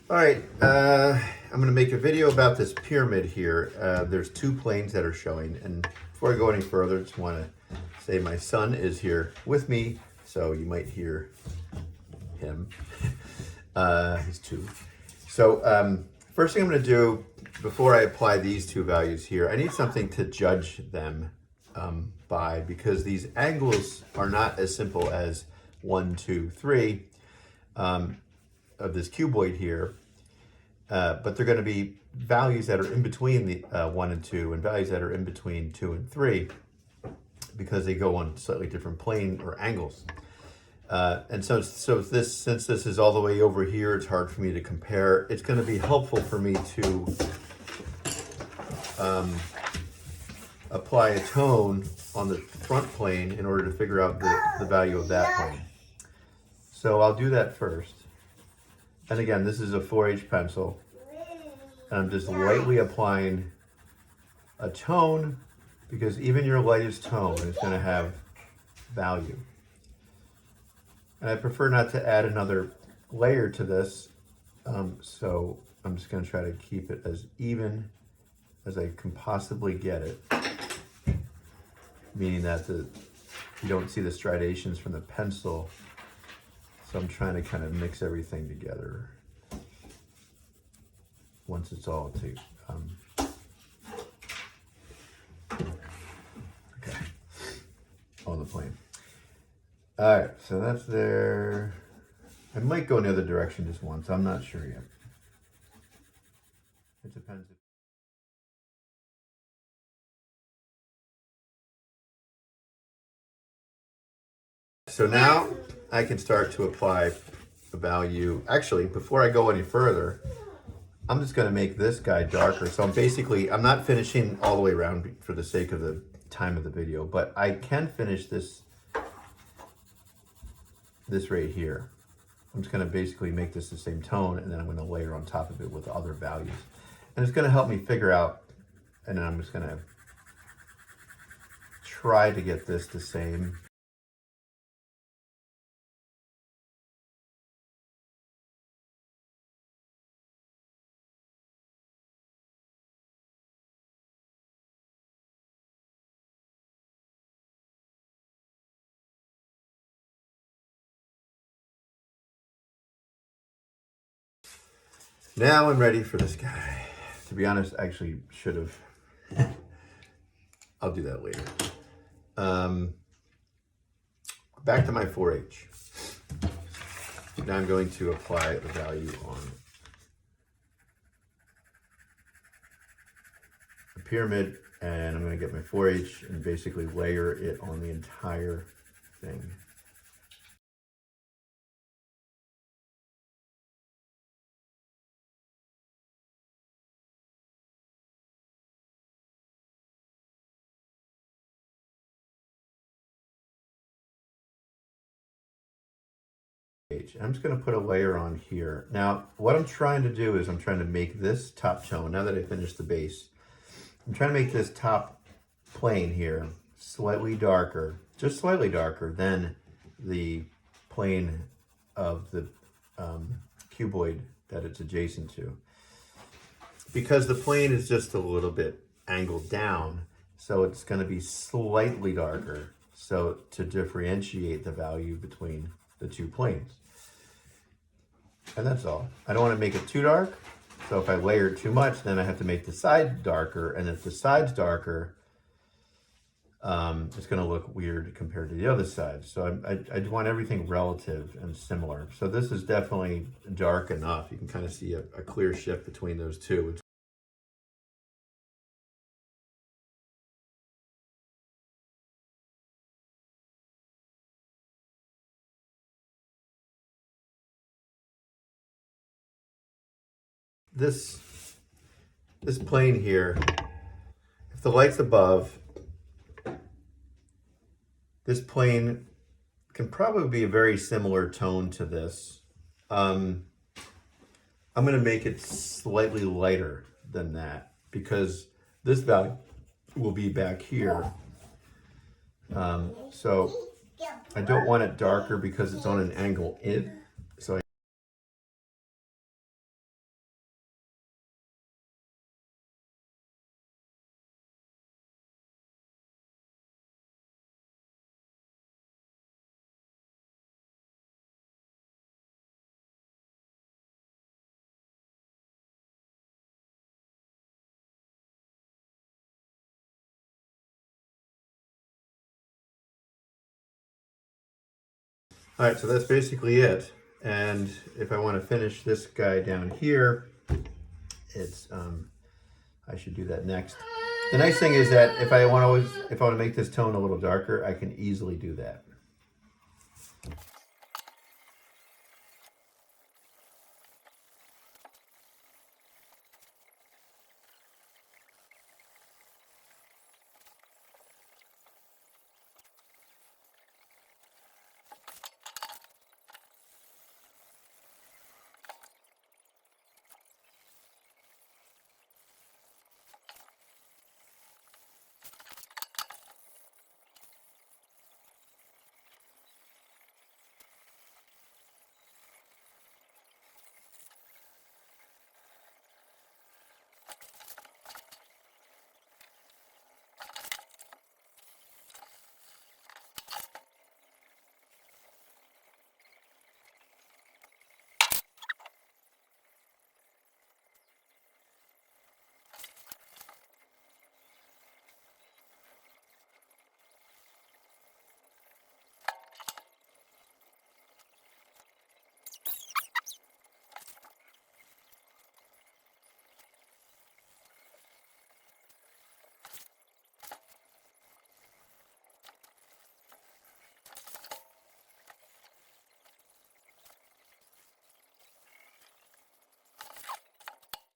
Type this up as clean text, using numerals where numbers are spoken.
All right, I'm going to make a video about this pyramid here. There's two planes that are showing, and before I go any further, I just want to say my son is here with me, so you might hear him. He's two. So first thing I'm going to do before I apply these two values here, I need something to judge them by, because these angles are not as simple as 1, 2, 3. Of this cuboid here, but they're going to be values that are in between the 1 and 2 and values that are in between 2 and 3 because they go on slightly different plane or angles. And since this is all the way over here, it's hard for me to compare. It's going to be helpful for me to apply a tone on the front plane in order to figure out the value of that plane. So I'll do that first. And again, this is a 4H pencil, and I'm just lightly applying a tone because even your lightest tone is going to have value. And I prefer not to add another layer to this, so I'm just going to try to keep it as even as I can possibly get it, meaning that you don't see the striations from the pencil. So I'm trying to kind of mix everything together once it's all okay, on the plane. All right, so that's there. I might go in the other direction just once. I'm not sure yet. It depends. So now I can start to apply the value. Actually, before I go any further, I'm just going to make this guy darker. So I'm not finishing all the way around for the sake of the time of the video, but I can finish this right here. I'm just going to basically make this the same tone, and then I'm going to layer on top of it with other values. And it's going to help me figure out, and then I'm just going to try to get this the same. Now I'm ready for this guy. To be honest, I actually should have. I'll do that later. Back to my 4H. Now I'm going to apply the value on the pyramid, and I'm going to get my 4H and basically layer it on the entire thing. I'm just going to put a layer on here. Now, what I'm trying to do is I'm trying to make this top tone, now that I finished the base, I'm trying to make this top plane here slightly darker, just slightly darker than the plane of the cuboid that it's adjacent to. Because the plane is just a little bit angled down, so it's going to be slightly darker, so to differentiate the value between the two planes. And that's all. I don't want to make it too dark, so if I layer too much, then I have to make the side darker, and if the side's darker, it's going to look weird compared to the other side. So I want everything relative and similar. So this is definitely dark enough. You can kind of see a clear shift between those two. This plane here, if the light's above, this plane can probably be a very similar tone to this. I'm going to make it slightly lighter than that because this value will be back here. So I don't want it darker because it's on an angle in. So All right, so that's basically it. And if I want to finish this guy down here, it's I should do that next. The nice thing is that if I want to make this tone a little darker, I can easily do that.